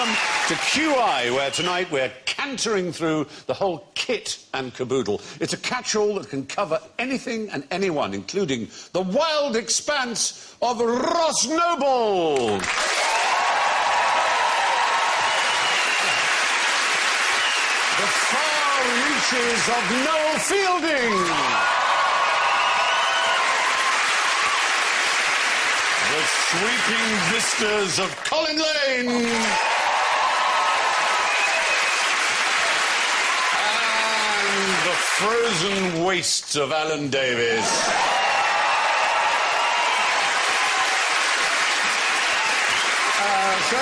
welcome to QI, where tonight we're cantering through the whole kit and caboodle. It's a catch-all that can cover anything and anyone, including the wild expanse of Ross Noble. The far reaches of Noel Fielding. The sweeping vistas of Colin Lane. And the frozen wastes of Alan Davies. So,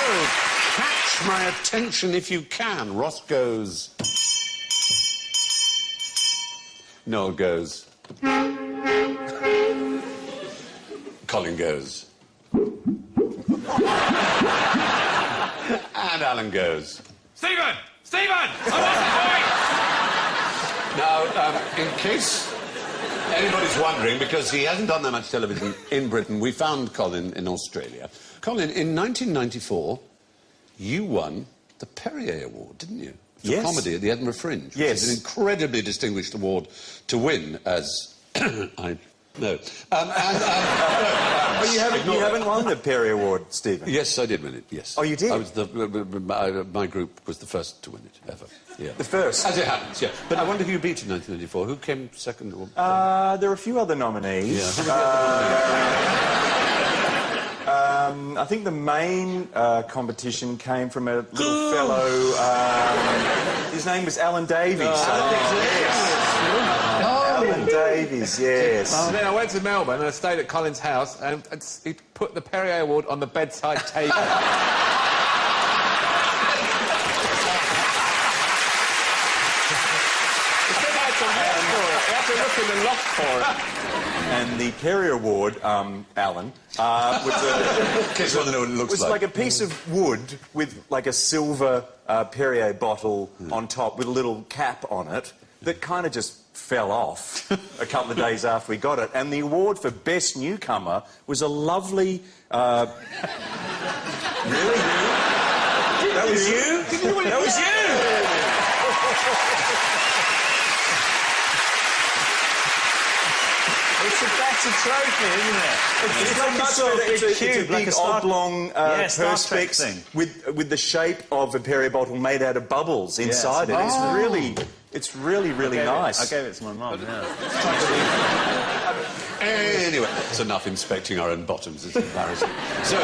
catch my attention if you can. Ross goes. Noel goes. Colin goes. And Alan goes. Stephen! Stephen! I Now, in case anybody's wondering, because he hasn't done that much television in Britain, we found Colin in Australia. Colin, in 1994, you won the Perrier Award, didn't you? For comedy at the Edinburgh Fringe. Which is an incredibly distinguished award to win, as I know. But you haven't won the Perrier Award, Stephen. Yes, I did win it, yes. Oh, you did? I was my group was the first to win it, ever. Yeah. The first? As it happens, yeah. But I wonder who you beat in 1994. Who came second? There were a few other nominees. Yeah. I think the main competition came from a little fellow... his name was Alan Davies, Alan Davies, yes. And then I went to Melbourne and I stayed at Colin's house and he put the Perrier Award on the bedside table. You had to look in the loft for it. And the Perrier Award, Alan, was like a piece of wood with like a silver Perrier bottle on top with a little cap on it that kind of just fell off a couple of days after we got it. And the award for Best Newcomer was a lovely... Really? That was you? That was you! That's a trophy, isn't it? It's a big oblong perspex with the shape of a Perrier bottle made out of bubbles inside it. It's really nice. I gave it to my mum, Anyway, it's enough inspecting our own bottoms. It's embarrassing. So,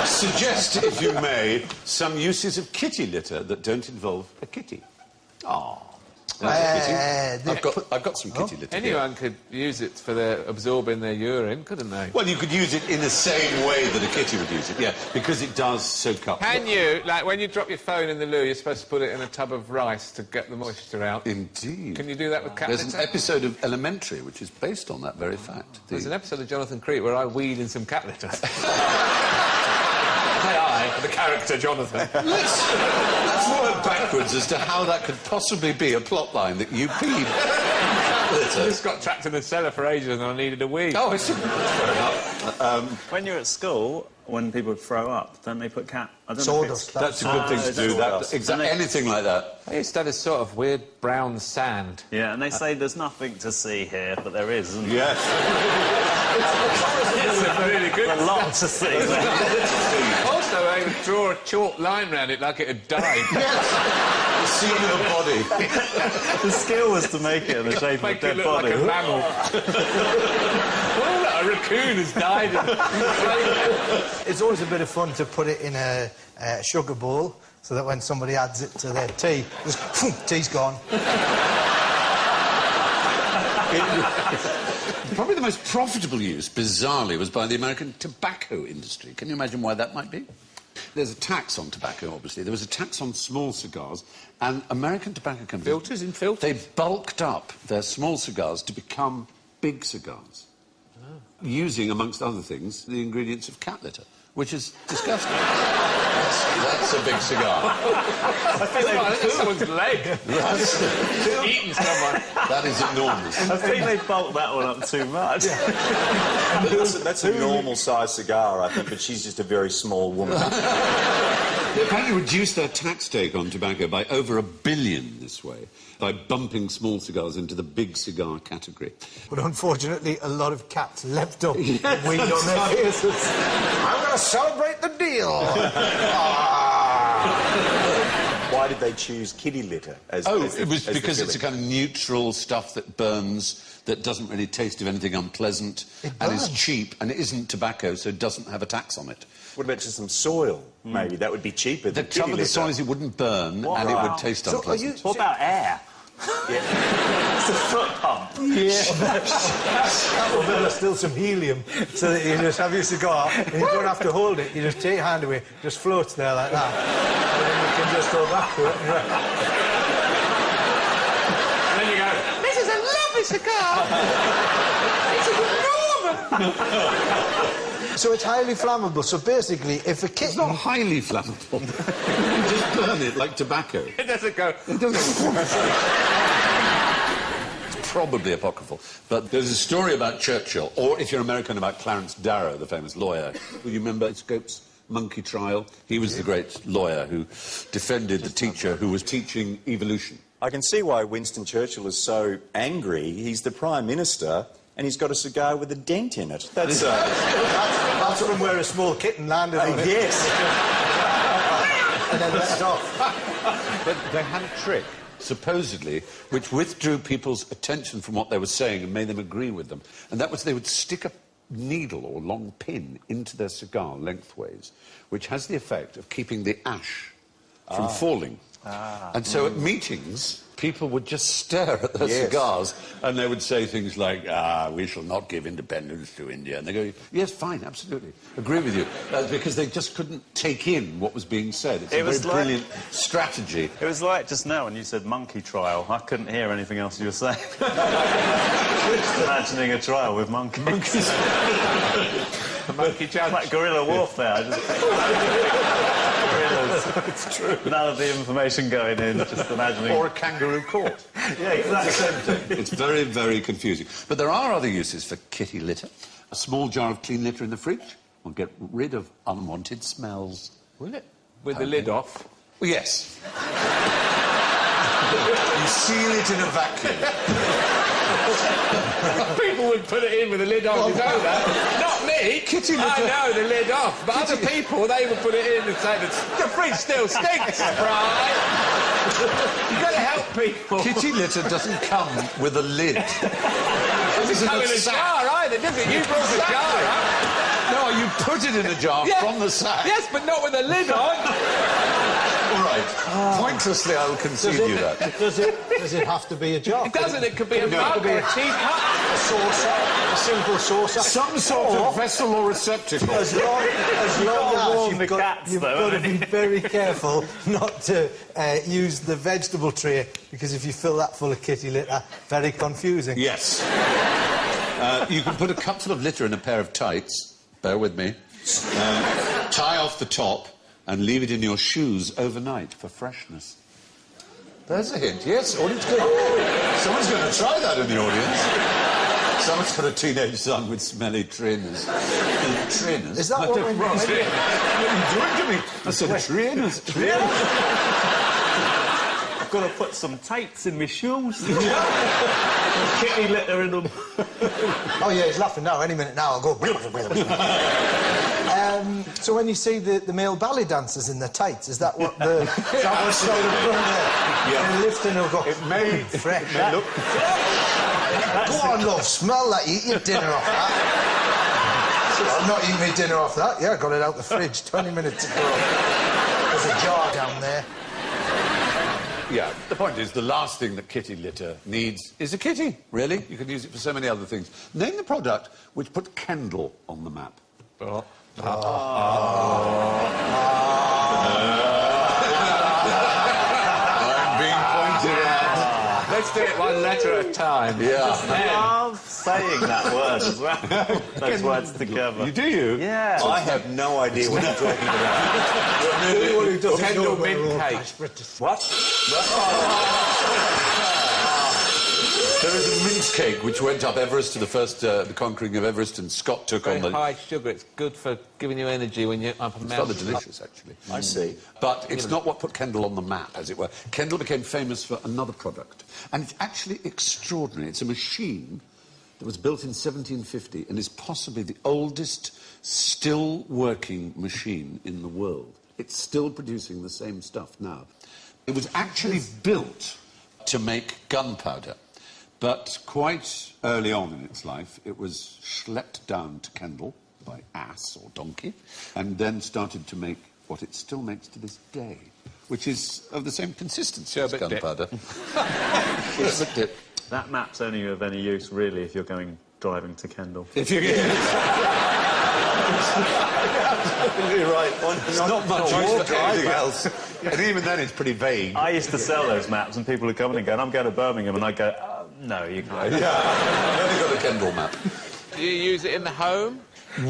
suggest, if you may, some uses of kitty litter that don't involve a kitty. Oh. I've got some kitty litter. Anyone could use it for absorbing their urine, couldn't they? Well, you could use it in the same way that a kitty would use it, yeah, because it does soak up. Can you, like, when you drop your phone in the loo, you're supposed to put it in a tub of rice to get the moisture out? Indeed. Can you do that with cat litter? litter? There's an episode of Elementary which is based on that very fact. There's an episode of Jonathan Creek where I weed in some cat litter. The character Jonathan. Let's work backwards as to how that could possibly be a plot line that you peed litter. I just got trapped in the cellar for ages and I needed a wee. Oh, it's fair enough. When you're at school, when people would throw up, don't they put cat... Sawdust. That's a good thing to do. Exactly. Anything like that. I used to have this sort of weird brown sand. Yeah, and they say there's nothing to see here, but there is, isn't there? Yes. It's a really good a lot to see. Also, I would draw a chalk line round it like it had died. Yes. The scene of the body. The skill was to make it in the shape of a dead body. Like a mammal. Oh, a raccoon has died. It's always a bit of fun to put it in a sugar bowl so that when somebody adds it to their tea, just, tea's gone. Probably the most profitable use, bizarrely, was by the American tobacco industry. Can you imagine why that might be? There's a tax on tobacco, obviously. There was a tax on small cigars, and American tobacco companies... Filters in filters? They bulked up their small cigars to become big cigars, using, amongst other things, the ingredients of cat litter, which is disgusting. That's a big cigar. I think that's someone's leg. Yes. Eating someone. That is enormous. I think they bulked that one up too much. That's a normal-sized cigar, I think, but she's just a very small woman. They apparently reduced their tax take on tobacco by over $1 billion this way, by bumping small cigars into the big cigar category. But unfortunately, a lot of cats left up weed on their faces. I'm going to celebrate the deal. Why did they choose kitty litter as It was because it's a kind of neutral stuff that burns, that doesn't really taste of anything unpleasant, and is cheap, and it isn't tobacco, so it doesn't have a tax on it. What about just some soil? Maybe that would be cheaper than The trouble with the soil is it wouldn't burn, and it would taste unpleasant. What about air? Yeah. It's a foot pump. That will build still some helium, so that you just have your cigar, and you don't have to hold it. You just take your hand away, it just floats there like that. And then you can just go back to it. And then you go, this is a lovely cigar. It's enormous. So it's highly flammable. So basically, if a kitten... It's not highly flammable. You just burn it like tobacco. It doesn't go... It doesn't... It's probably apocryphal. But there's a story about Churchill, or if you're American, about Clarence Darrow, the famous lawyer. You remember Scope's monkey trial? He was the great lawyer who defended the teacher who was teaching evolution. I can see why Winston Churchill is so angry. He's the Prime Minister, and he's got a cigar with a dent in it. That's That's from where a small kitten landed on it. yes. And then let it off. But they had a trick, supposedly, which withdrew people's attention from what they were saying and made them agree with them. And that was they would stick a needle or long pin into their cigar lengthways, which has the effect of keeping the ash from falling. And so at meetings, people would just stare at their cigars and they would say things like, we shall not give independence to India. And they go, yes, fine, absolutely, agree with you. Because they just couldn't take in what was being said. It's a very brilliant strategy. It was like just now when you said monkey trial. I couldn't hear anything else you were saying. Just imagining a trial with monkeys. A monkey judge. Like guerrilla warfare. It's true. None of the information going in, just imagining... Or a kangaroo court. Yeah, exactly. It's very, very confusing. But there are other uses for kitty litter. A small jar of clean litter in the fridge will get rid of unwanted smells. Will it? With the lid off? Well, yes. You seal it in a vacuum. People would put it in with the lid on, you know that. Not me. Kitty litter. I know, the lid off. But other people, they would put it in and say, the fridge still stinks, right? You've got to help people. Kitty litter doesn't come with a lid. It doesn't come in a jar either, does it? You brought the jar up. No, you put it in a jar from the sack. Yes, but not with a lid on. All right. Pointlessly, I will concede you that. Does it have to be a jar? It doesn't. It could be a mug or a teacup. A saucer, a simple saucer. Some sort of vessel or receptacle. As long as you've got to be very careful not to use the vegetable tray, because if you fill that full of kitty litter, very confusing. Yes. You can put a cupful of litter in a pair of tights. Bear with me. Tie off the top and leave it in your shoes overnight for freshness. There's a hint. Yes, audience good. Someone's going to try that in the audience. Someone's got a teenage son with smelly trainers. Trainers? Is that what we're What are you doing to me? I said trainers. I've got to put some tights in my shoes. Kitty litter in them. Oh, yeah, he's laughing now. Any minute now, I'll go... So when you see the male ballet dancers in their tights, is that what the... is that what's showing in front there? Yeah. And lift and they'll go... It may... fresh. May look... Go on, love, smell that. Eat your dinner off that. I'm not eating my dinner off that. Yeah, I got it out the fridge 20 minutes ago. There's a jar down there. Yeah, the point is, the last thing that kitty litter needs is a kitty, really. You can use it for so many other things. Name the product which put Kendal on the map. I'm being pointed at. Let's do it one letter at a time. Yeah. I love saying that word as well. Those words together. You do? Yeah. I have no idea what you're talking about. Anyone who doesn't Kendal know mint about cake. What? There is a mince cake which went up Everest to the conquering of Everest, and Scott took Very on the... high sugar. It's good for giving you energy when you're up a It's mountain. rather delicious, actually. I see. But it's not what put Kendall on the map, as it were. Kendall became famous for another product. And it's actually extraordinary. It's a machine that was built in 1750 and is possibly the oldest still-working machine in the world. It's still producing the same stuff now. It was actually built to make gunpowder, but quite early on in its life, it was schlepped down to Kendal by ass or donkey, and then started to make what it still makes to this day, which is of the same consistency as Sherbet dip. gunpowder. Sherbet dip. That map's only of any use, really, if you're going driving to Kendal. If you get... You're right. It's not much use for anything else. And even then, it's pretty vague. I used to sell those maps, and people would come in and go, I'm going to Birmingham, and I'd go, oh, no, you can't. Yeah, I've only got a Kendal map. Do you use it in the home?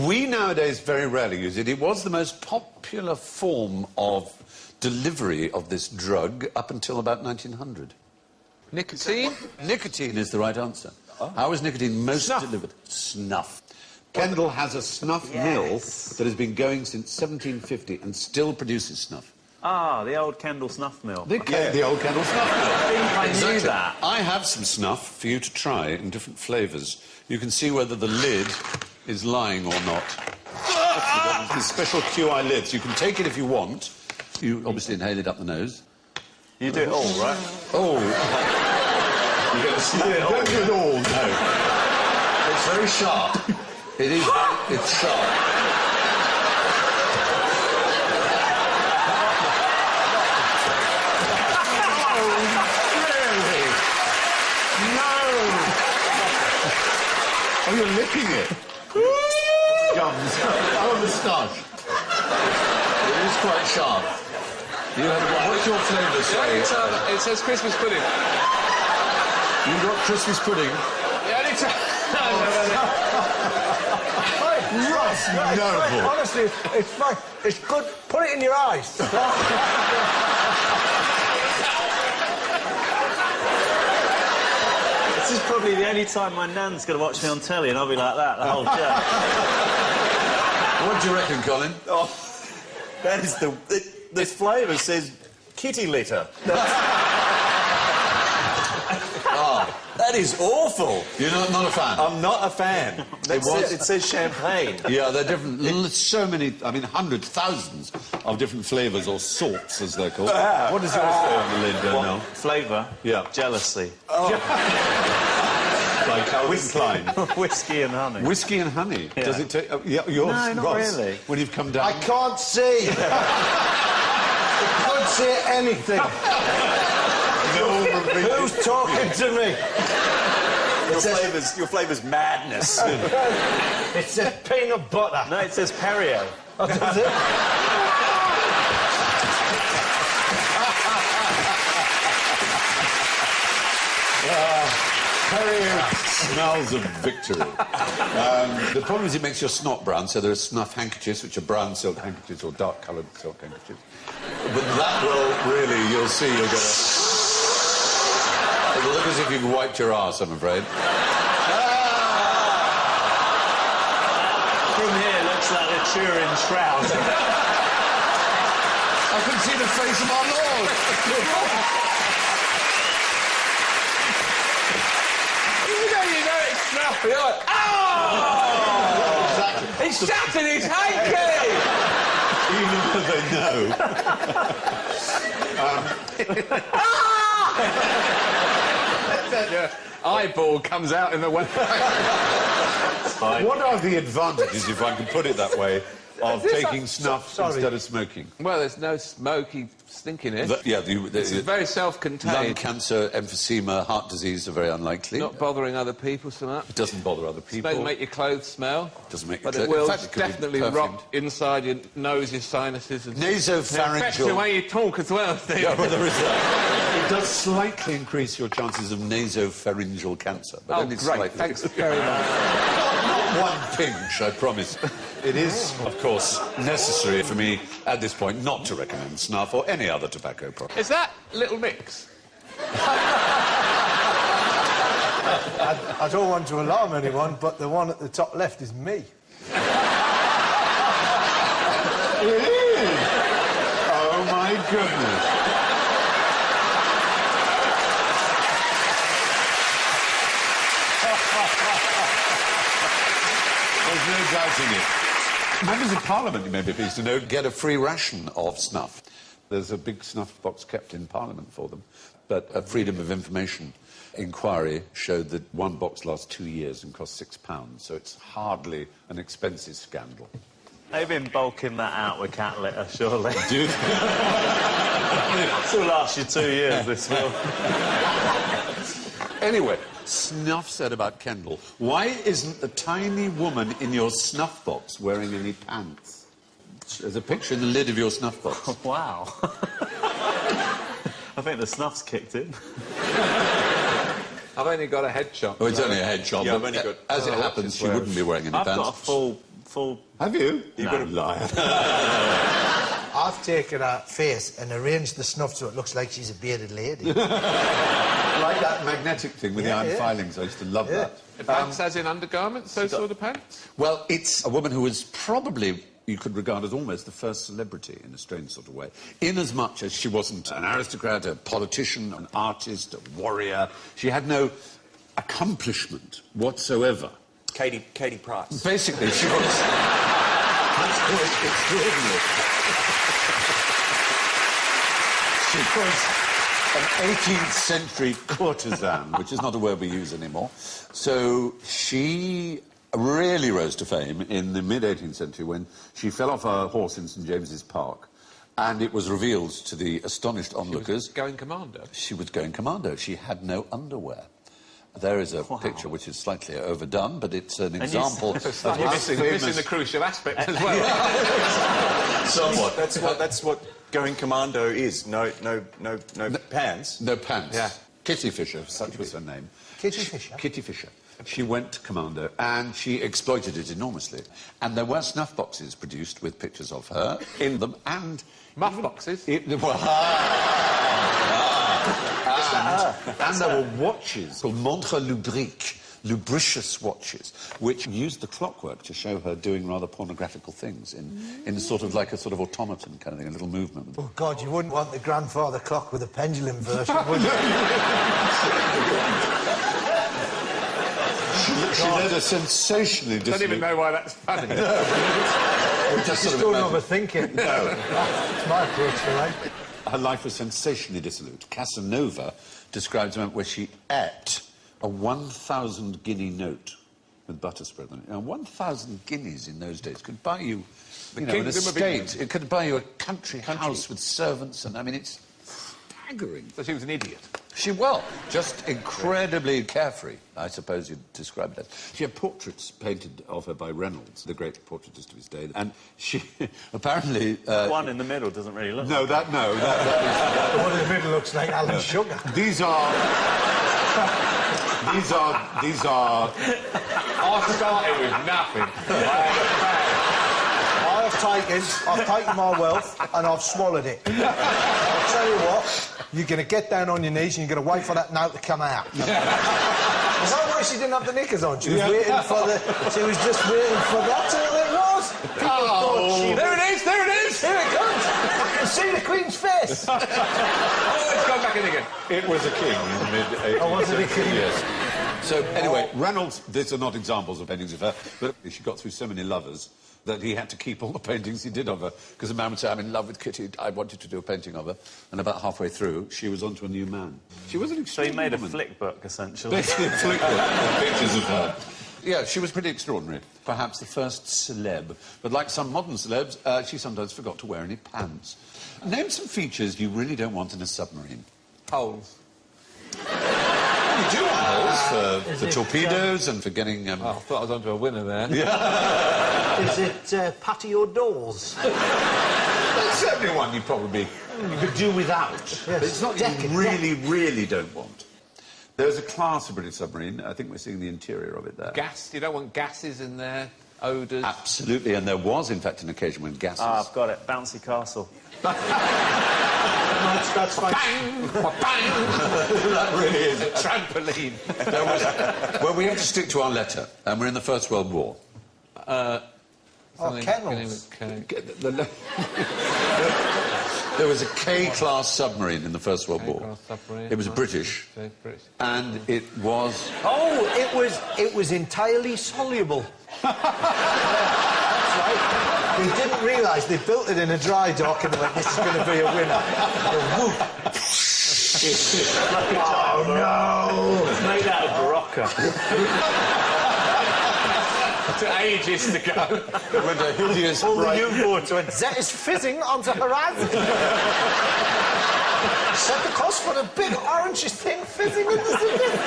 We nowadays very rarely use it. It was the most popular form of delivery of this drug up until about 1900. Nicotine? Nicotine is the right answer. How is nicotine most Snuff. delivered? Snuff. Kendal has a snuff mill that has been going since 1750 and still produces snuff. Ah, the old Kendal snuff mill. The old Kendal snuff mill. I knew that. I have some snuff for you to try in different flavours. You can see whether the lid is lying or not. These special QI lids. You can take it if you want. You obviously inhale it up the nose. You do it all, right? Oh. You're going to snap it all. Don't do it all, no. It's very sharp. It is. It's sharp. Really? No! Oh, you're licking it. Gums. Oh, moustache. It is quite sharp. You have what's your flavour say? It says Christmas pudding. You got Christmas pudding? The only time... Ross, noble. honestly, it's fine. It's good. Put it in your eyes. This is probably the only time my nan's going to watch me on telly, and I'll be like that the whole show. What do you reckon, Colin? Oh, that is the... This flavour says kitty litter. That is awful. You're not a fan? I'm not a fan. It says champagne. Yeah, they're different. So many, I mean, hundreds, thousands of different flavours or sorts, as they're called. What does yours say on the lid, Mel? Flavour? Yeah. Jealousy. Like Calvin Klein. Whiskey and honey. Whiskey and honey. Yeah. Does it take... yours, No, not Ross, really. When you've come down... I can't see. I can't see anything. Who's talking to me? Your flavour's madness. It says peanut butter. No, it says Perrier. Oh, does it? Perrier smells of victory. The problem is it makes your snot brown, so there are snuff handkerchiefs, which are brown silk handkerchiefs or dark-coloured silk handkerchiefs. But that will really, you'll see, you'll get a... It'll look as if you've wiped your arse, I'm afraid. From here, looks like a Turin shroud. I can see the face of our Lord. You know it's snuffy. You're like, oh! Exactly. He's shattered his hanky! Even though they know. Your eyeball comes out in the way. What are the advantages, if I can put it that way, of taking snuff instead of smoking? Well, there's no smoky stinkiness. It's It's very lung self-contained. cancer, emphysema, heart disease are very unlikely. Not bothering other people so much. It doesn't bother other people. Doesn't make your clothes smell. Doesn't make But your it clothes... will In fact, it could be definitely perfumed. rot inside your nose, your sinuses. And affects the Nasopharyngeal... way you talk as well, Steve. Yeah, well, there is that. It does slightly increase your chances of nasopharyngeal cancer, but Oh, only great. slightly. Thanks very much. Not one pinch, I promise. It is, of course, necessary for me at this point not to recommend snuff or any other tobacco product. Is that Little Mix? I don't want to alarm anyone, but the one at the top left is me. It is! Oh, my goodness. There's no doubting it. Members of Parliament, you may be pleased to know, get a free ration of snuff. There's a big snuff box kept in Parliament for them, but a Freedom of Information inquiry showed that one box lasts 2 years and costs £6, so it's hardly an expensive scandal. They've been bulking that out with cat litter, surely. Do you? This will last you 2 years, this will. Anyway, Snuff said about Kendall, why isn't the tiny woman in your snuff box wearing any pants? There's a picture in the lid of your snuff box. Wow. I think the snuff's kicked in. I've only got a headshot. Oh, it's only a headshot, Yeah, but I've only got- as it happens, she wouldn't be wearing any I've pants. got a full... Have you? You've got a liar. I've taken her face and arranged the snuff so it looks like she's a bearded lady. Like that magnetic thing with the iron filings. I used to love that. Pants as in undergarments, those sort of pants? Well, it's a woman who was probably, you could regard as almost the first celebrity in a strange sort of way, in as much as she wasn't an aristocrat, a politician, an artist, a warrior. She had no accomplishment whatsoever. Katie Price. Basically, she was... That's quite extraordinary. She was an 18th century courtesan, which is not a word we use anymore. So she really rose to fame in the mid-18th century when she fell off her horse in St James's Park, and it was revealed to the astonished onlookers... Going commando. She was going commando. She had no underwear. There is a picture which is slightly overdone, but it's an example of how You're missing the crucial aspect as well. Somewhat. That's what going commando is. No pants. No pants. Yeah. Kitty Fisher, such was her name. Kitty Fisher? Kitty Fisher. She went commando, and she exploited it enormously. And there were snuff boxes produced with pictures of her in them, and... Muff boxes? And there were watches called montre lubrique, lubricious watches, which used the clockwork to show her doing rather pornographical things in sort of like a sort of automaton kind of thing, a little movement. Oh, God, you wouldn't want the grandfather clock with a pendulum version, would you? She led a sensationally I don't even know why that's funny. Just Just don't overthink it. No. It's my approach to life. Her life was sensationally dissolute. Casanova describes a moment where she ate a 1,000 guinea note with butter spread on it. Now, 1,000 guineas in those days could buy you, an estate. It could buy you a country house with servants, and I mean, it's staggering. So she was an idiot. Just incredibly carefree, I suppose you'd describe it as. She had portraits painted of her by Reynolds, the great portraitist of his day, and she apparently... The one in the middle doesn't really look like that is... The one in the middle looks like Alan Sugar. These are... I started with nothing. I've taken my wealth and I've swallowed it. I'll tell you what, you're going to get down on your knees and you're going to wait for that note to come out. Is that why she didn't have the knickers on? She was waiting for the... She was just waiting for... That's all it was. There it is, there it is! Here it comes. I can see the Queen's face. Oh, it's gone back in again. It was a king in the mid-18th Oh, was it a king? Yes. So, anyway, Reynolds... These are not examples of paintings of her, but she got through so many lovers that he had to keep all the paintings he did of her, because the man would say, I'm in love with Kitty, I wanted to do a painting of her, and about halfway through, she was onto a new man. She was an extraordinary So he made woman. a flick book, essentially. Basically a flick book with pictures of her. Yeah, she was pretty extraordinary. Perhaps the first celeb. But like some modern celebs, she sometimes forgot to wear any pants. Name some features you really don't want in a submarine. Holes. You do want holes for torpedoes and for getting... Oh, I thought I was onto a winner there. Is it patio doors? That's certainly one you probably... You could do without. Yes. But it's not you really don't want. There's a class of British submarine. I think we're seeing the interior of it there. Gas, you don't want gases in there, odours. Absolutely, and there was, in fact, an occasion when gases... Ah, I've got it. Bouncy castle. That's fine. Bang! Bang! That really is a trampoline. Well, we have to stick to our letter, and we're in the First World War. Kennels. There was a K-class submarine in the First World War. It was British, and it was... Oh, it was entirely soluble. That's right. They didn't realise they built it in a dry dock and they went, this is going to be a winner. Oh, no! It's made out of Barocca. It took ages to go. It went a hideous... All the U-boats went, that is fizzing on the horizon. Set the course for the big orange thing fizzing in the distance.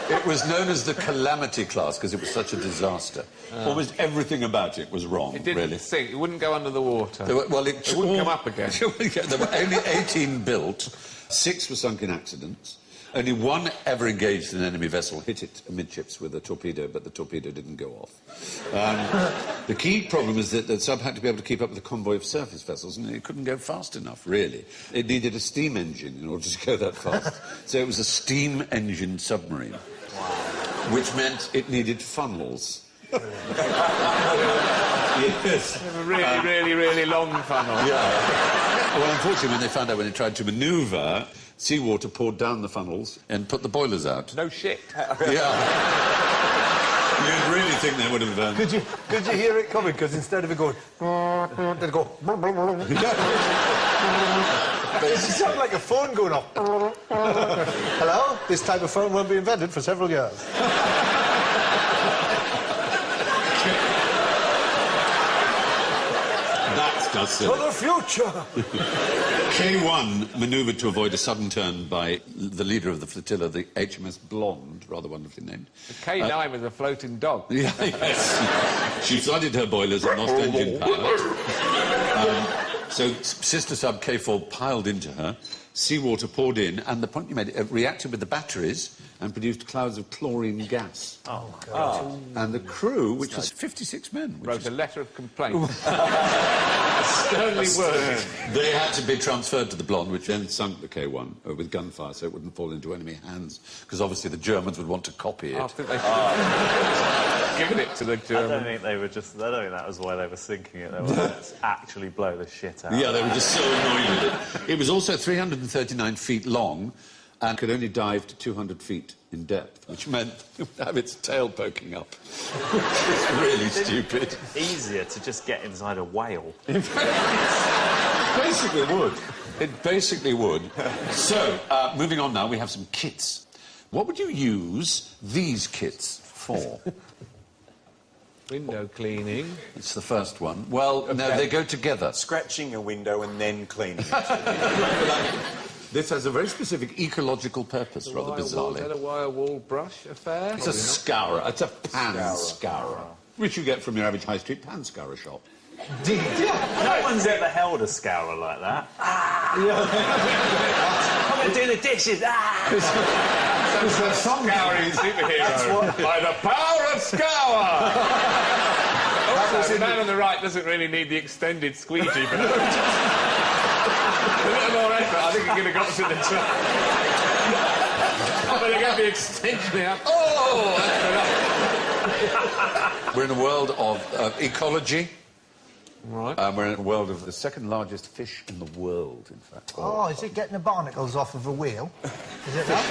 It was known as the Calamity class because it was such a disaster. Almost everything about it was wrong, It didn't really. sink. It wouldn't go under the water. It wouldn't come up again. There were only 18 built. 6 were sunk in accidents. Only one ever engaged an enemy vessel hit it amidships with a torpedo, but the torpedo didn't go off. The key problem is that the sub had to be able to keep up with a convoy of surface vessels, and it couldn't go fast enough, really. It needed a steam engine in order to go that fast. So it was a steam engine submarine, which meant it needed funnels. Yes. A really, really long funnel. Yeah. Well, unfortunately, when they found out when it tried to manoeuvre, seawater poured down the funnels and put the boilers out. No shit. Yeah. You'd really think they would have... Could you hear it coming? Because instead of it going... they'd go... It sounded like a phone going off. Hello? This type of phone won't be invented for several years. That's just For the future! K1 manoeuvred to avoid a sudden turn by the leader of the flotilla, the HMS Blonde, rather wonderfully named. The K9 was a floating dog. Yeah, yes. She flooded her boilers and lost engine power. So sister sub K4 piled into her, seawater poured in, and the point you made, it reacted with the batteries and produced clouds of chlorine gas. Oh, my God. And the crew, which was 56 men... which Wrote is a letter of complaint. Sternly worded. They had to be transferred to the Blonde, which then sunk the K1 with gunfire so it wouldn't fall into enemy hands, because obviously the Germans would want to copy it. I think they should have given it to the I don't Germans. think they were just... I don't think that was why they were sinking it. They were let's actually blow the shit out. Yeah, they were just so annoyed with it. It was also 339 feet long and could only dive to 200 feet in depth, which meant it would have its tail poking up. It's really stupid. Easier to just get inside a whale. Basically would. It basically would. So, moving on now, we have some kits. What would you use these kits for? Window cleaning. It's the first one. Well, no, they go together. Scratching a window and then cleaning it. This has a very specific ecological purpose, rather Is that bizarrely. a wire wall brush affair? It's a scourer. It's a pan scourer. Which you get from your average high street pan scourer shop. No one's ever held a scourer like that. Come and do the dishes. Scouring superhero. By the power of scour! Also, the man on the right doesn't really need the extended squeegee, but... A little more effort, I think he could have got to the top. But they got the extension out. Oh! We're in a world of ecology. Right. We're in a world of the second largest fish in the world, in fact. Oh, is it getting the barnacles off of a wheel? Is it that?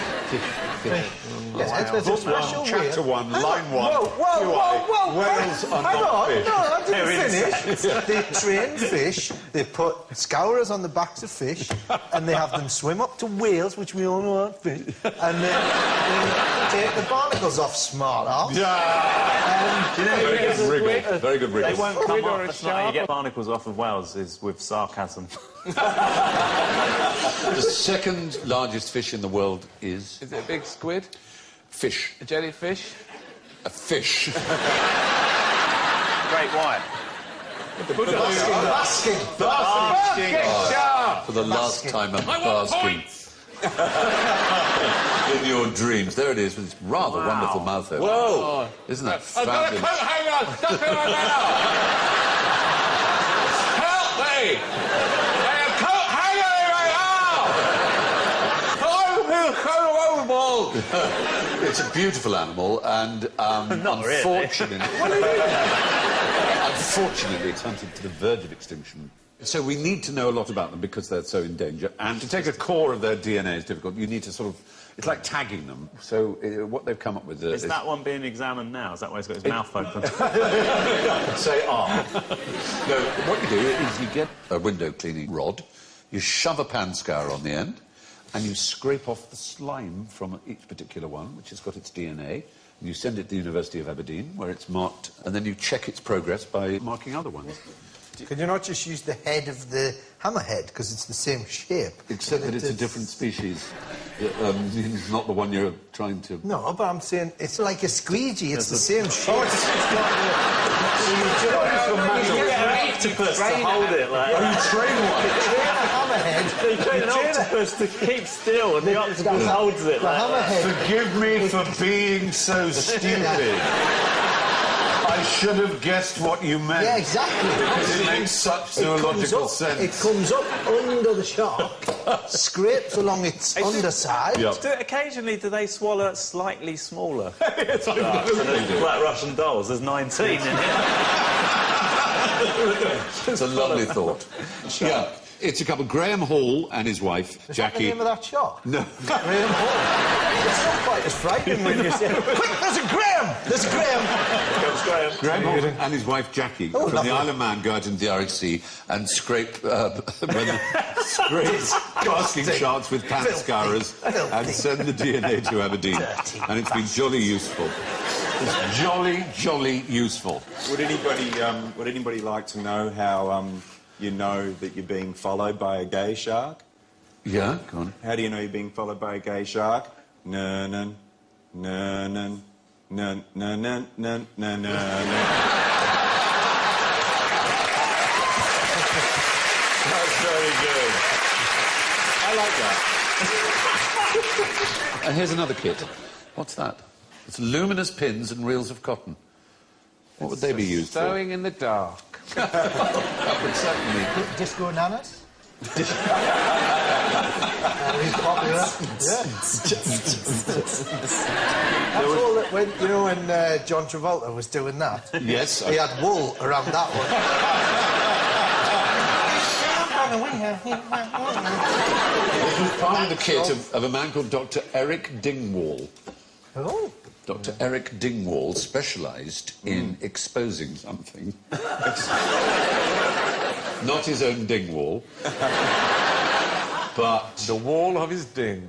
Yes, there's a Book special 1, Chapter wheel. 1, Line 1. Whoa! Whales are Hang not on, fish. no, I didn't finish. They train fish, they put scourers on the backs of fish, and they have them swim up to whales, which we all know aren't fish, and then they take the barnacles off, smart ass. Very good wriggle. Very good They wriggle. won't come Or off. a That's not how you get barnacles off of whales, is with sarcasm. The second largest fish in the world is... Is it a big squid? Fish. A jellyfish? A fish. Great white. Basking. For the last time, I'm I want basking points! in your dreams. There it is, with its rather wonderful mouth open. Whoa! Isn't that I've got a coat fabulous? hanger stuck in my mouth! Help me! I have coat Well, it's a beautiful animal, and unfortunately... Unfortunately, it's hunted to the verge of extinction. So we need to know a lot about them because they're so in danger. And to take a core of their DNA is difficult. You need to sort of... It's like tagging them. So what they've come up with... is that one being examined now? Is that why he's got his mouth open? Say, No, what you do is you get a window cleaning rod, you shove a pan scour on the end, and you scrape off the slime from each particular one, which has got its DNA. You send it to the University of Aberdeen, where it's marked, and then you check its progress by marking other ones. Can you not just use the head of the hammerhead, because it's the same shape? Except that it's a different species. It's not the one you're trying to... No, but I'm saying it's like a squeegee. It's the same shape. You get an octopus to hold it, like... Oh, you train one? You train a hammerhead. You train an octopus to keep still, and the octopus holds it like hammerhead. Forgive me for being so stupid. I should have guessed what you meant. Yeah, exactly. It makes such zoological sense. It comes up under the shark, scrapes along its underside. Yep. Occasionally, do they swallow slightly smaller? Yes, absolutely do. Like Russian dolls, there's 19 in it. It's a lovely thought. Yeah. It's a couple, Graham Hall and his wife, Is Jackie. that the name of that shark? No. Graham Hall. It's not quite as frightening when you say, quick, there's a Graham! There's a Graham! Graham Hall and his wife, Jackie, from the Isle of Man, go out into the Arctic Sea and scrape casting sharks with pan scourers and send the DNA to Aberdeen. And it's been jolly useful. It's jolly, jolly useful. Would anybody like to know how you know that you're being followed by a gay shark? Yeah, go on. How do you know you're being followed by a gay shark? No, no, no, no, no, no, no, no, no, no. That's very good. I like that. And here's another kit. What's that? It's luminous pins and reels of cotton. What would they be used for? Sewing in the dark. That would certainly... Disco nanas? He's popular. Yeah. That's all that when, you know, when John Travolta was doing that? Yes. He had wool around that It was part of the kit of a man called Dr. Eric Dingwall. one. Oh. Dr. Eric Dingwall specialised in exposing something. Not his own Dingwall, but... The wall of his ding.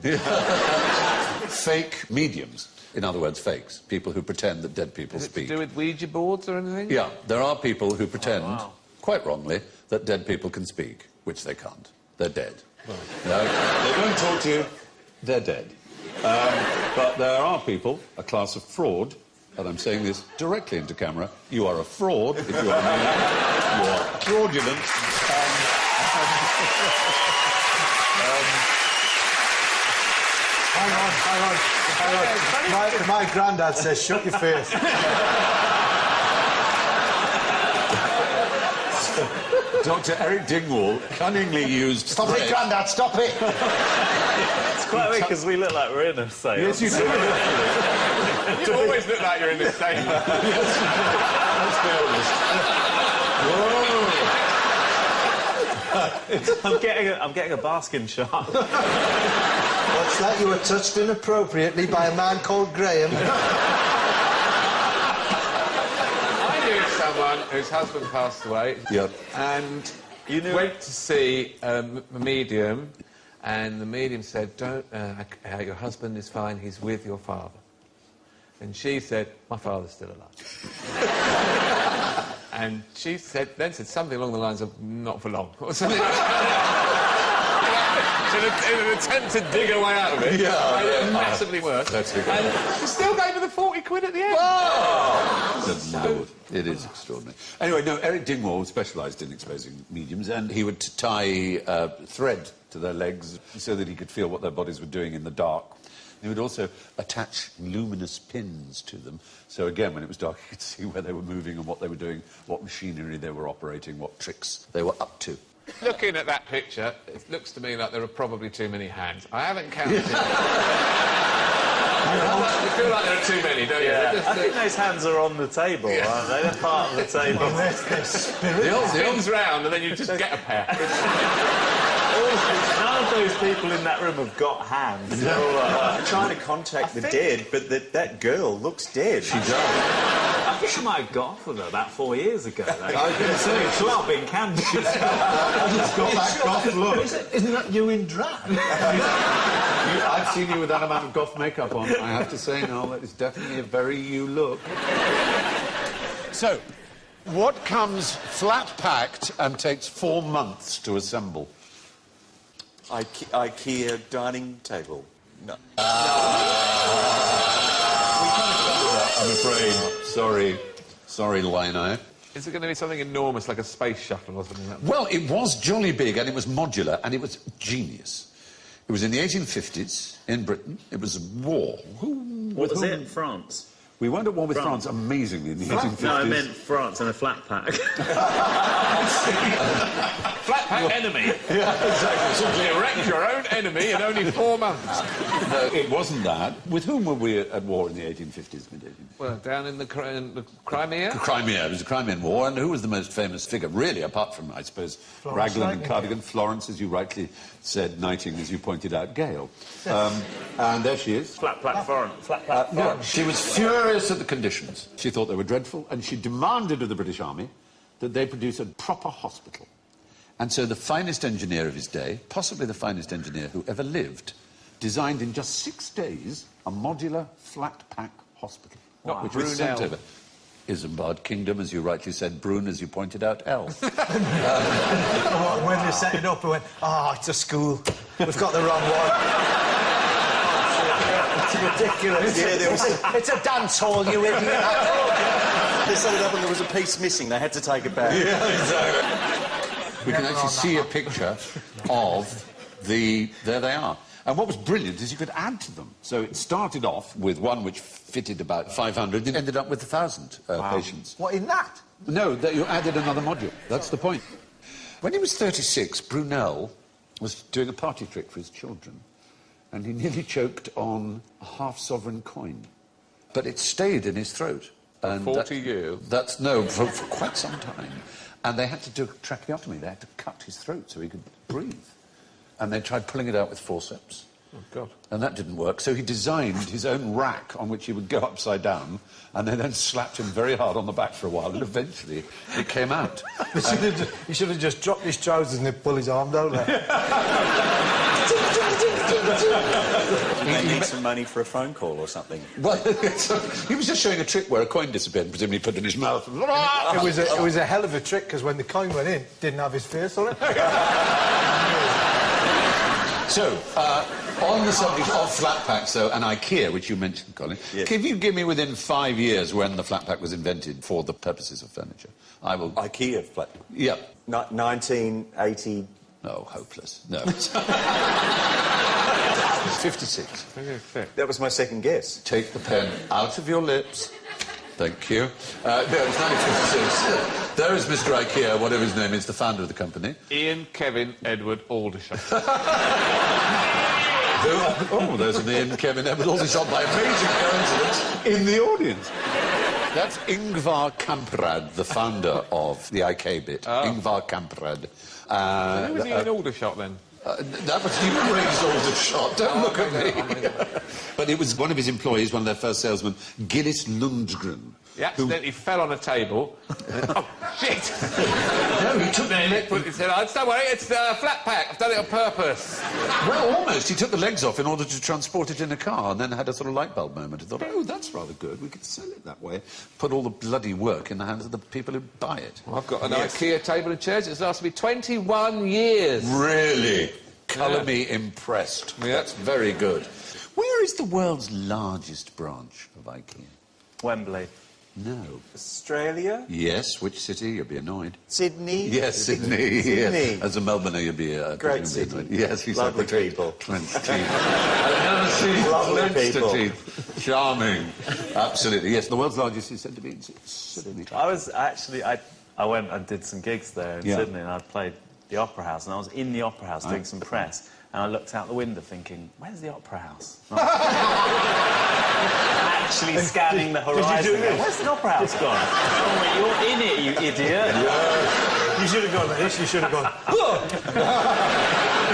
fake mediums. In other words, fakes. People who pretend that dead people Is it speak. to do with Ouija boards or anything? Yeah, there are people who pretend, quite wrongly, that dead people can speak, which they can't. They're dead. Right. No, they don't talk to you, they're dead. But there are people, a class of fraud, and I'm saying this directly into camera, you are a fraud if you are you are fraudulent. Hang on. My granddad says, shut your face. Dr. Eric Dingwall cunningly used... Stop it, Grandad, stop it! It's quite weird because we look like we're in a seance. Yes, you do. You always look like you're in the same. Let's be honest. I'm getting a basking shot. What's that? You were touched inappropriately by a man called Graham. I knew someone whose husband passed away. Yep. And you went to see a medium, and the medium said, "Don't. Your husband is fine. He's with your father." And she said, "My father's still alive." And she then said something along the lines of, "Not for long," or something. In an attempt to dig her way out of it. Yeah. Massively worse. That's it. And she still gave her the 40 quid at the end. Good Lord. It is extraordinary. Anyway, no, Eric Dingwall specialised in exposing mediums, and he would tie thread to their legs so that he could feel what their bodies were doing in the dark. He would also attach luminous pins to them, so again, when it was dark, you could see where they were moving and what they were doing, what machinery they were operating, what tricks they were up to. Looking at that picture, it looks to me like there are probably too many hands. I haven't counted. You feel like there are too many, don't you? Yeah. I think those hands are on the table, aren't they? They're part of the table. It spins round and then you just get a pair. None of those people in that room have got hands. They're all like, Trying to contact the dead, but that girl looks dead. She does. I think I might have got off with her about 4 years ago. I was going to say, it's not being candid. I just got that goth look. Isn't that you in drag? I've seen you with that amount of goth makeup on. I have to say, Noel, that is definitely a very you look. So, what comes flat-packed and takes 4 months to assemble? IKEA dining table. No. I'm afraid. Sorry, Lino. Is it going to be something enormous, like a space shuttle or something like that? Well, it was jolly big, and it was modular, and it was genius. It was in the 1850s, in Britain. It was a war. What was it? France? We weren't at war with France, amazingly, in the 1850s. No, I meant France and a flat pack. Flat pack enemy. Yeah, exactly. Simply erect your own enemy in only 4 months. No, it wasn't that. With whom were we at war in the 1850s, mid-1850s? Well, down in the Crimea? Crimea. It was the Crimean War, and who was the most famous figure, really, apart from, I suppose, Raglan and Cardigan? Florence, as you rightly said, knighting, as you pointed out, Gale. And there she is. Flat pack Florence. Flat pack No, she was furious at the conditions. She thought they were dreadful, and she demanded of the British Army that they produce a proper hospital. And so the finest engineer of his day, possibly the finest engineer who ever lived, designed in just 6 days a modular flat-pack hospital. Wow. Which was sent over. Isambard Kingdom, as you rightly said, Brune, as you pointed out, L. When they set it up, we went, it's a school. We've got the wrong one. It's ridiculous. Yeah, it's a dance hall, you idiot. They set it up and there was a piece missing. They had to take it back. Yeah, exactly. We can actually see a picture of the... There they are. And what was brilliant is you could add to them. So it started off with one which fitted about 500 and ended up with 1,000 patients. What, in that? No, that you added another module. That's the point. When he was 36, Brunel was doing a party trick for his children, and he nearly choked on a half-sovereign coin. But it stayed in his throat. And 40 years? That's... No, for quite some time. And they had to do a tracheotomy. They had to cut his throat so he could breathe. And they tried pulling it out with forceps. Oh, God. And that didn't work, so he designed his own rack on which he would go upside down, and they then slapped him very hard on the back for a while, and eventually it came out. He should have just dropped his trousers and they'd pull his arm down there. They need some money for a phone call or something. Well, he was just showing a trick where a coin disappeared, presumably put it in his mouth. It was a hell of a trick, because when the coin went in, it didn't have his face on it. So, on the subject of flat packs, though, and IKEA, which you mentioned, Colin, yes. Can you give me within 5 years when the flat pack was invented for the purposes of furniture? I will... IKEA flat. Yeah. 1980... No, hopeless. No. 56. That was my second guess. Take the pen out of your lips. Thank you. No, it's 1956. There is Mr. IKEA, whatever his name is, the founder of the company. Ian Kevin Edward Aldershot. There's an Ian Kevin Edward Aldershot by amazing coincidence in the audience. That's Ingvar Kamprad, the founder of the IK bit. Ingvar Kamprad. Who was Ian Aldershot, then? That was you raised Aldershot. Don't look at me. But it was one of his employees, one of their first salesmen, Gillis Lundgren. He accidentally fell on a table. Oh, shit! No, he took He said, don't worry, it's a flat pack. I've done it on purpose. Well, almost. He took the legs off in order to transport it in a car, and then had a sort of light bulb moment. He thought, oh, that's rather good. We could sell it that way. Put all the bloody work in the hands of the people who buy it. Well, I've got an IKEA table and chairs. It's lasted me 21 years. Really? Colour me impressed. Yeah. That's very good. Where is the world's largest branch of IKEA? Wembley. No. Australia? Yes, which city? You'll be annoyed. Sydney? Yes, Sydney. Sydney. Yes. As a Melbourner, you'd be... Great city. Annoyed. Yes, he's Lovely like people. Clenched teeth. I've never seen Lovely clenched people. teeth. Charming. Absolutely, yes. The world's largest is said to be in Sydney. I was actually... I went and did some gigs there in Yeah. Sydney, and I played the Opera House, and I was in the Opera House doing some press, and I looked out the window thinking, where's the Opera House? Actually scanning the horizon. Did you do this? Where's the Opera House gone? Oh, you're in it, you idiot. You should have gone like this, you should have gone...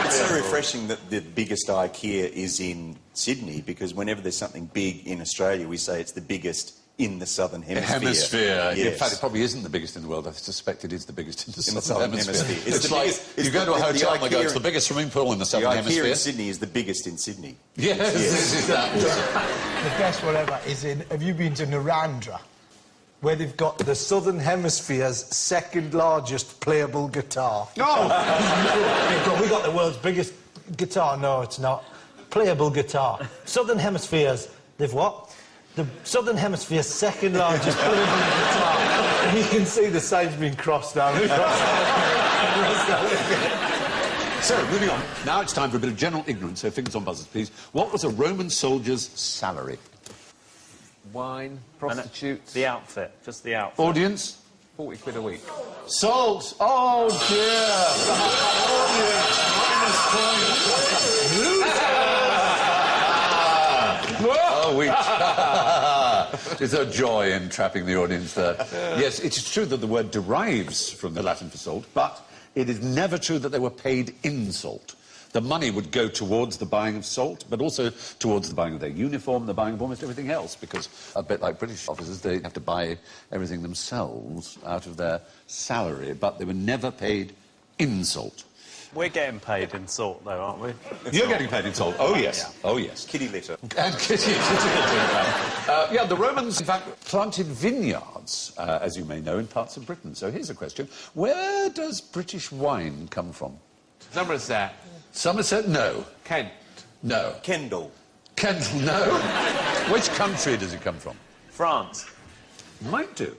It's so refreshing that the biggest IKEA is in Sydney, because whenever there's something big in Australia, we say it's the biggest in the Southern Hemisphere. Yes. In fact, it probably isn't the biggest in the world. I suspect it is the biggest in the Southern Hemisphere. It's like you go to a hotel and they go, it's the biggest swimming pool in the Southern Hemisphere. The IKEA in Sydney is the biggest in Sydney. Yes. The best whatever is in... Have you been to Narendra? Where they've got the Southern Hemisphere's second largest playable guitar. No! We got the world's biggest guitar. No, it's not. Playable guitar. Southern Hemisphere's... They've what? The Southern Hemisphere's second largest playable guitar. And you can see the signs being crossed down. So, moving on. Now it's time for a bit of general ignorance, so fingers on buzzers, please. What was a Roman soldier's salary? Wine, prostitutes... The outfit, just the outfit. Audience? 40 quid a week. Salt! Oh, dear! There's a joy in trapping the audience there. Yes, it's true that the word derives from the Latin for salt, but it is never true that they were paid in salt. The money would go towards the buying of salt, but also towards the buying of their uniform, the buying of almost everything else, because a bit like British officers, they have to buy everything themselves out of their salary, but they were never paid in salt. We're getting paid in salt, though, aren't we? You're getting paid in salt. Oh, yes. Yeah. Oh, yes. Kitty litter. And kitty litter. Yeah, the Romans, in fact, planted vineyards, as you may know, in parts of Britain. So here's a question. Where does British wine come from? Somerset. Somerset? No. Kent. No. Kendall. Kendall? No. Which country does it come from? France. Might do.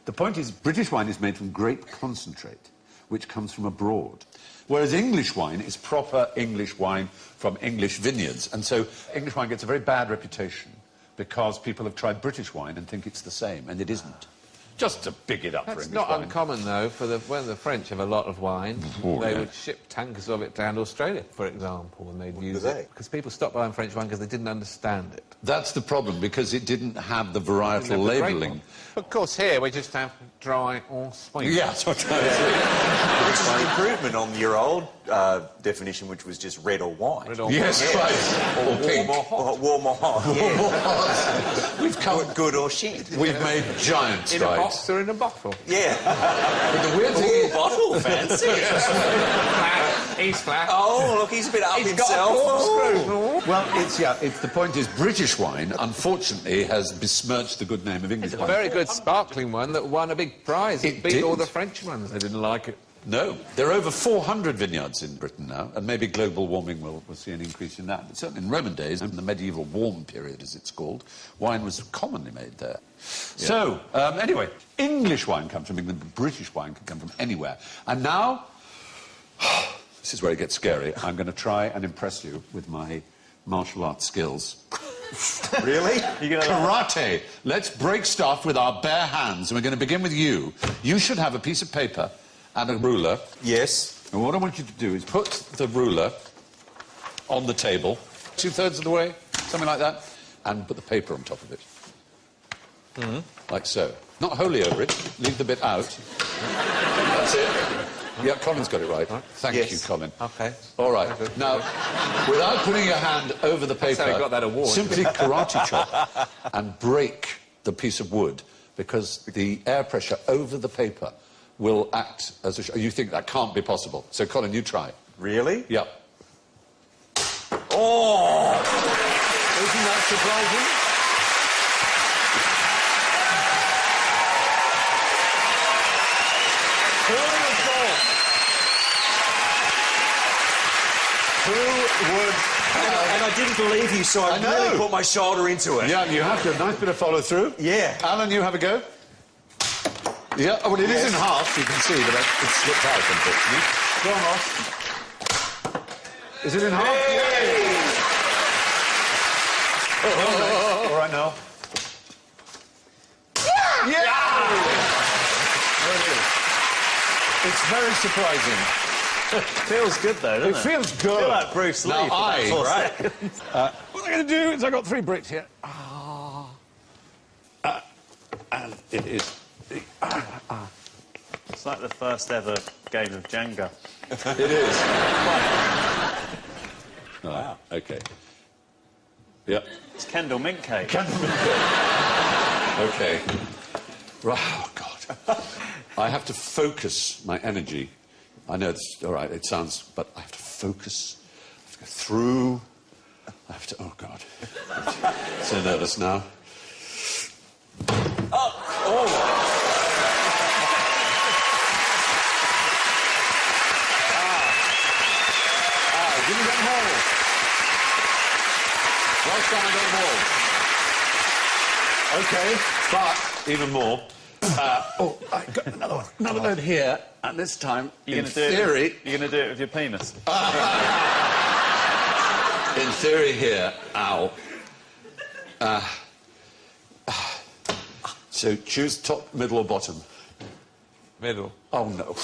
The point is, British wine is made from grape concentrate, which comes from abroad. Whereas English wine is proper English wine from English vineyards. And so English wine gets a very bad reputation because people have tried British wine and think it's the same, and it isn't. Just to big it up for That's English not wine. uncommon, though, for when the French have a lot of wine, they would ship tankers of it down to Australia, for example, and they'd use it. Because people stopped buying French wine because they didn't understand it. That's the problem, because it didn't have the varietal labelling. Of course, here we just have dry or sweet. Yeah, that's what I Which is an improvement on your old definition, which was just red or white. Red or Yes, white. right. Or pink. Or warm or hot. Yeah. We've come... Good or shit. We've made giant In a strides. box or in a bottle. Yeah. But the weird thing is... Bottle fancy. Flat. He's flat. Oh, look, he's a bit up He's himself. got a corkscrew. Well, it's the point is British wine, unfortunately, has besmirched the good name of English It's a wine. very good sparkling one that won a big prize. It It beat did. all the French ones. They didn't like it. No, there are over 400 vineyards in Britain now, and maybe global warming will see an increase in that. But certainly in Roman days, in the medieval warm period, as it's called, wine was commonly made there. Yeah. So, anyway, English wine comes from England, but British wine can come from anywhere. And now, this is where it gets scary. I'm going to try and impress you with my martial arts skills. Really? Karate. Let's break stuff with our bare hands. And we're going to begin with you. You should have a piece of paper and a ruler. Yes. And what I want you to do is put the ruler on the table, 2/3 of the way, something like that, and put the paper on top of it. Like so. Not wholly over it. Leave the bit out. That's it. Yeah, Colin's got it right. Thank you, Colin. Okay. All right. Now, without putting your hand over the paper, how he got that award. simply karate chop and break the piece of wood, because the air pressure over the paper will act as a... You think that can't be possible. So, Colin, you try. Really? Yep. Oh! Isn't that surprising? Who would... And I didn't believe you, so I know. really put my shoulder into it. Yeah, you have to. Nice bit of follow-through. Yeah. Alan, you have a go. Yeah, oh, well, it is in half, you can see, but it slipped out, unfortunately. Go on, Ross. Is it in half? Hey! All right, now. Yeah! There it is. It's very surprising. Feels good, though, doesn't it? It feels good. I feel like Bruce Lee. Now, for about 4 seconds. what I'm going to do is I've got 3 bricks here. And it is... It's like the first ever game of Jenga. It is. Wow. OK. Yep. It's Kendall mint cake. OK. Right. Oh, God. I have to focus my energy. I know it's all right, it sounds... But I have to focus. I have to go through. I have to... Oh, God. So nervous now. Give me that hole. Well done, OK, but even more. I got another load here, and this time, in theory... You're going to do it with your penis? In theory here, ow. So choose top, middle or bottom. Middle. Oh, no.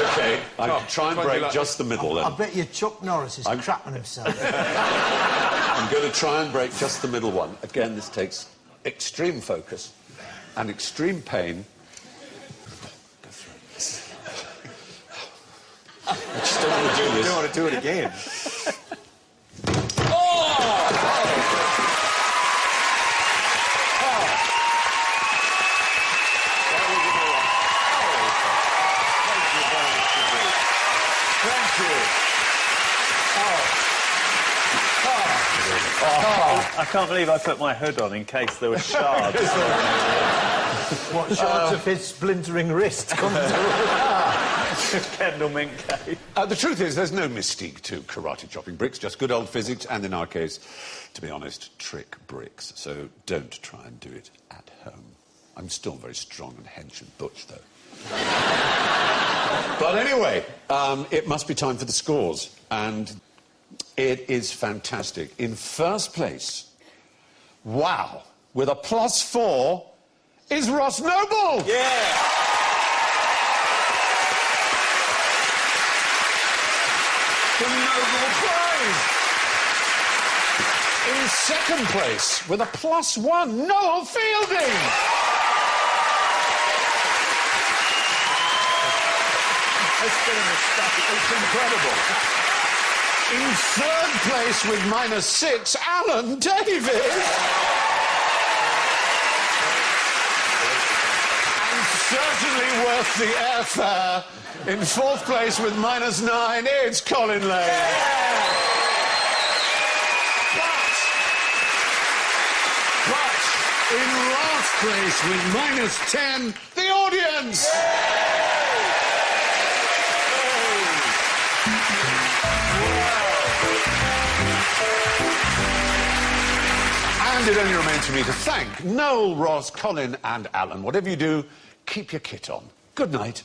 OK, I can try and break just the middle, then. I bet you Chuck Norris is crapping himself. I'm going to try and break just the middle one. Again, this takes extreme focus and extreme pain. Go through this. I just don't want to do this. You don't want to do it again. I can't believe I put my hood on in case there were shards. What shards of his splintering wrist come through? Kendall mint cake. The truth is, there's no mystique to karate chopping bricks, just good old physics, and in our case, to be honest, trick bricks. So don't try and do it at home. I'm still very strong and hench and butch, though. But anyway, it must be time for the scores, and it is fantastic. In first place, wow, with a +4, is Ross Noble! Yeah! The Nobel Prize! In second place, with a +1, Noel Fielding! It's incredible. In third place, with -6, Alan Davis! And certainly worth the airfare. In fourth place, with -9, it's Colin Lane. But in last place, with -10, the audience! And it only remains for me to thank Noel, Ross, Colin and Alan. Whatever you do, keep your kit on. Good night.